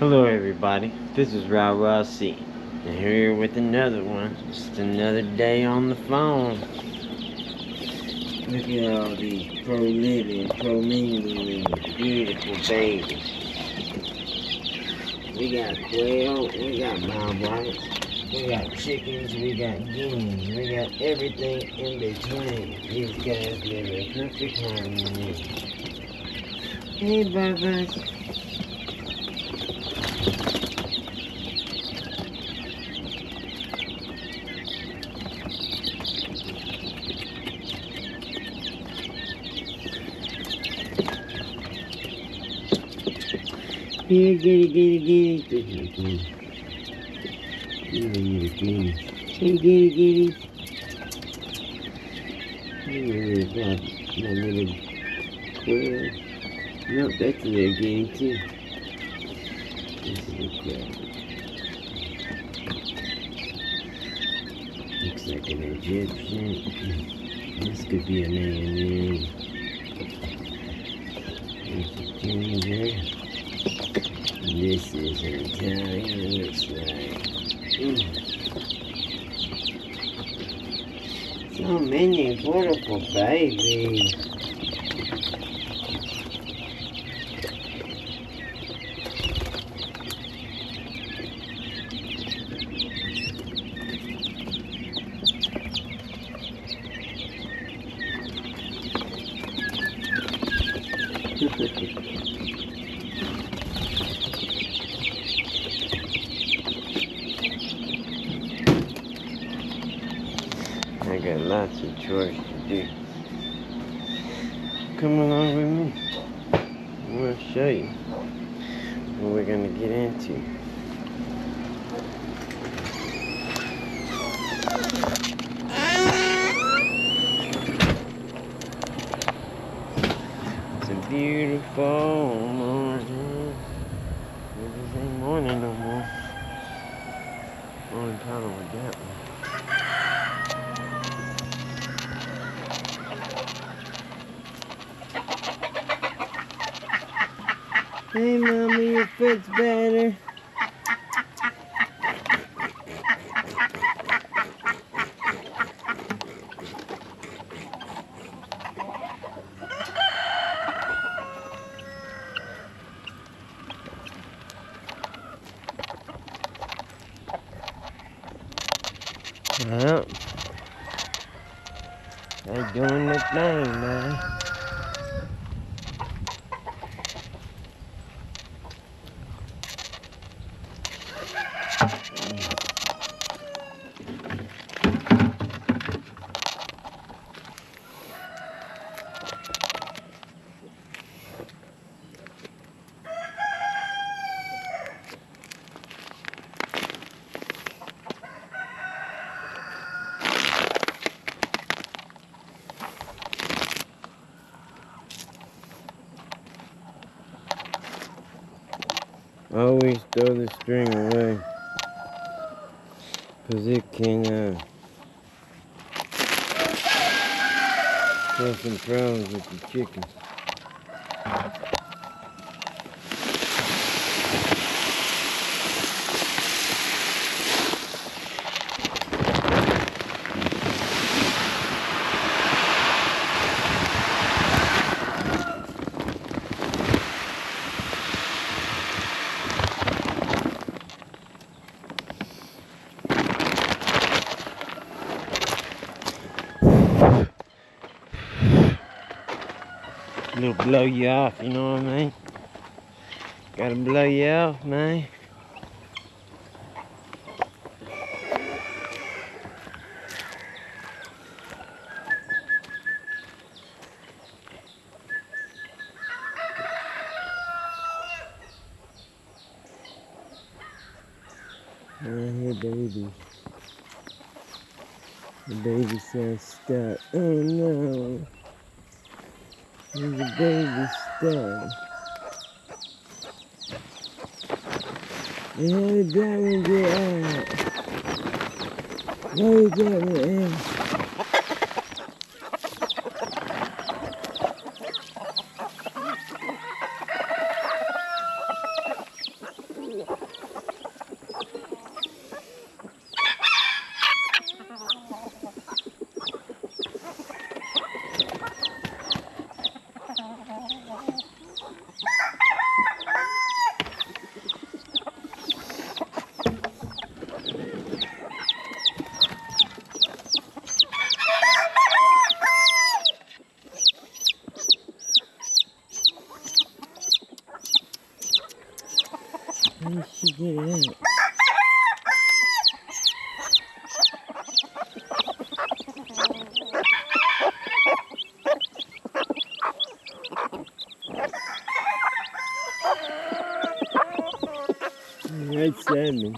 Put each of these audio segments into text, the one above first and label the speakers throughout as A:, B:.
A: Hello everybody, this is Rah C, and here with another one, just another day on the phone. Look at all these pro-living, pro-mingling, beautiful babies. We got quail, we got bobwhite, we got chickens, we got guineas, we got everything in between. These guys live in perfect harmony. Hey bye-bye. Here, giddy. Hey, giddy. Here, got my little quail. Nope, that's a little guinea too. This is a quail. Looks like an Egyptian. This could be an alien. There's a guinea there. This is an Italian, looks like. So many beautiful babies. I got lots of chores to do. Come along with me. I'm going to show you what we're going to get into. It's a beautiful morning. This ain't morning no more. Only problem with that one. Hey, Mama, your foot's better. Well, they're doing the thing, man. Always throw the string away, because it can cause some problems with the chickens. It'll blow you off, you know what I mean? Gotta blow you off, man. I hear babies. The baby sounds stuck. Oh no. There's a baby stuck. How did that one get out? How did that one out? did she get out? That's 7.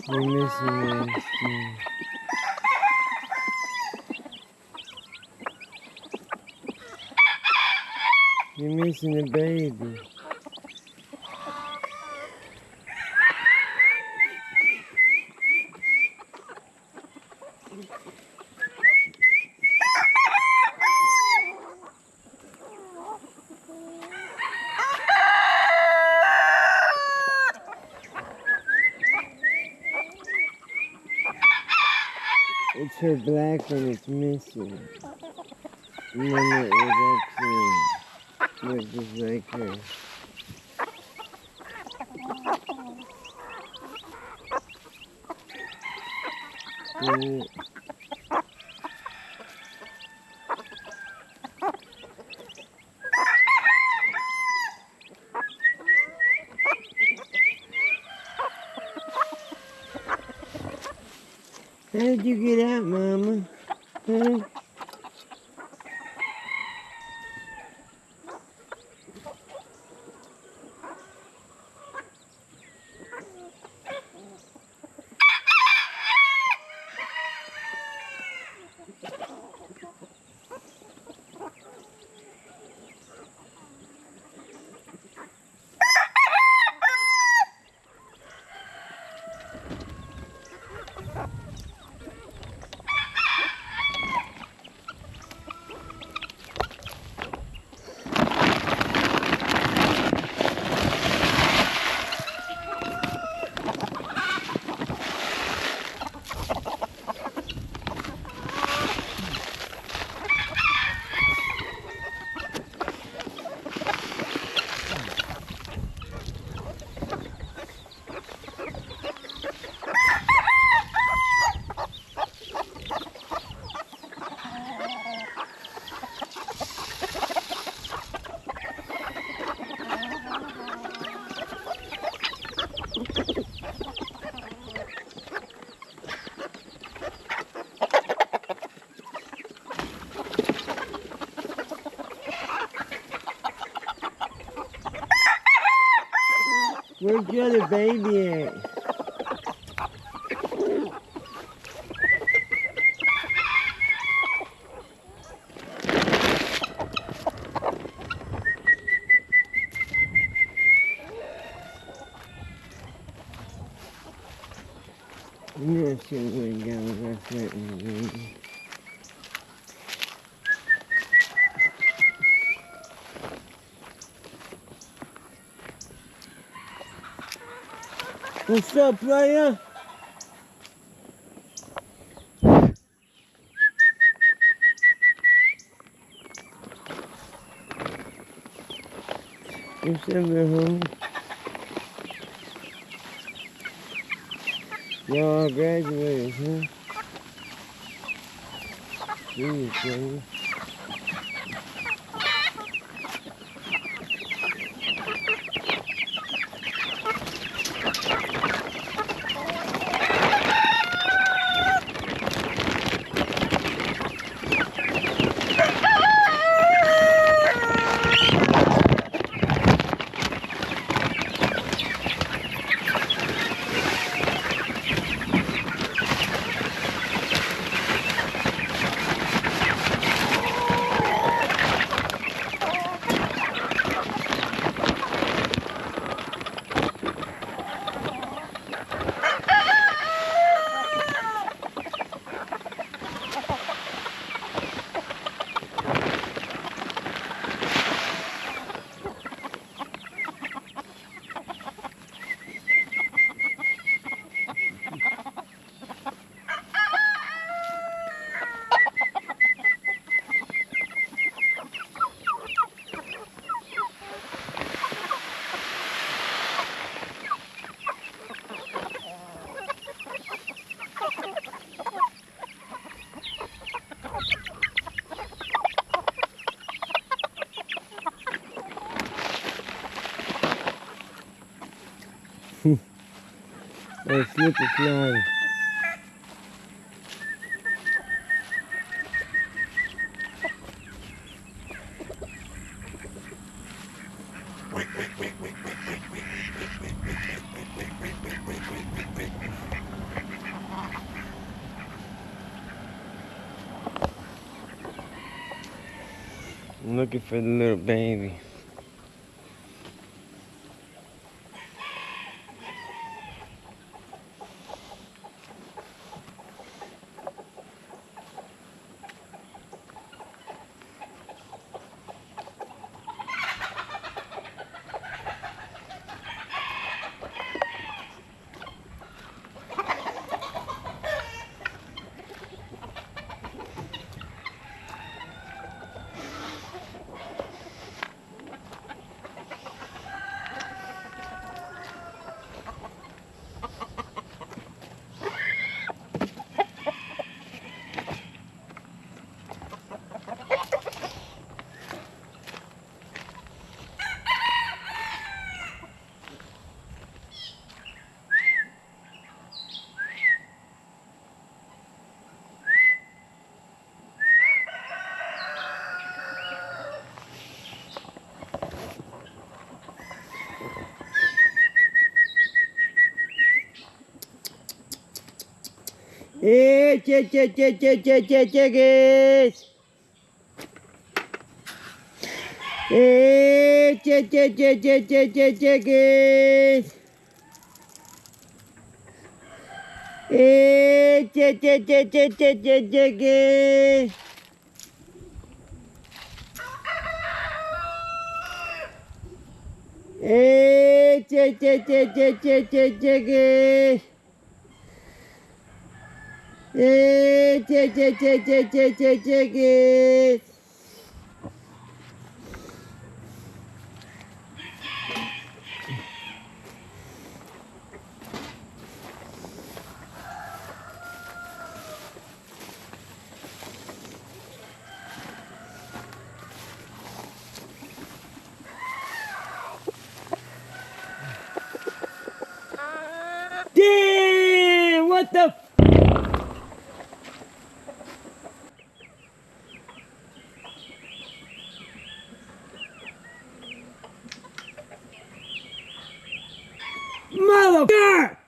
A: We're missing one still. You're missing a baby. It's her black one that's missing. And then it was actually looked just like her. How did you get out, Mama? Huh? Where's the other baby at? I'm not sure where to go with that baby. What's up, player? What's up, homie? Y'all all graduated, huh? Jeez, player. Oh, slippery flying. I'm looking for the little baby. Hey, chickens! Hey, chickens! Hey, chickens! Hey, chickens! Hey, chickens! Damn! What the? Motherfucker!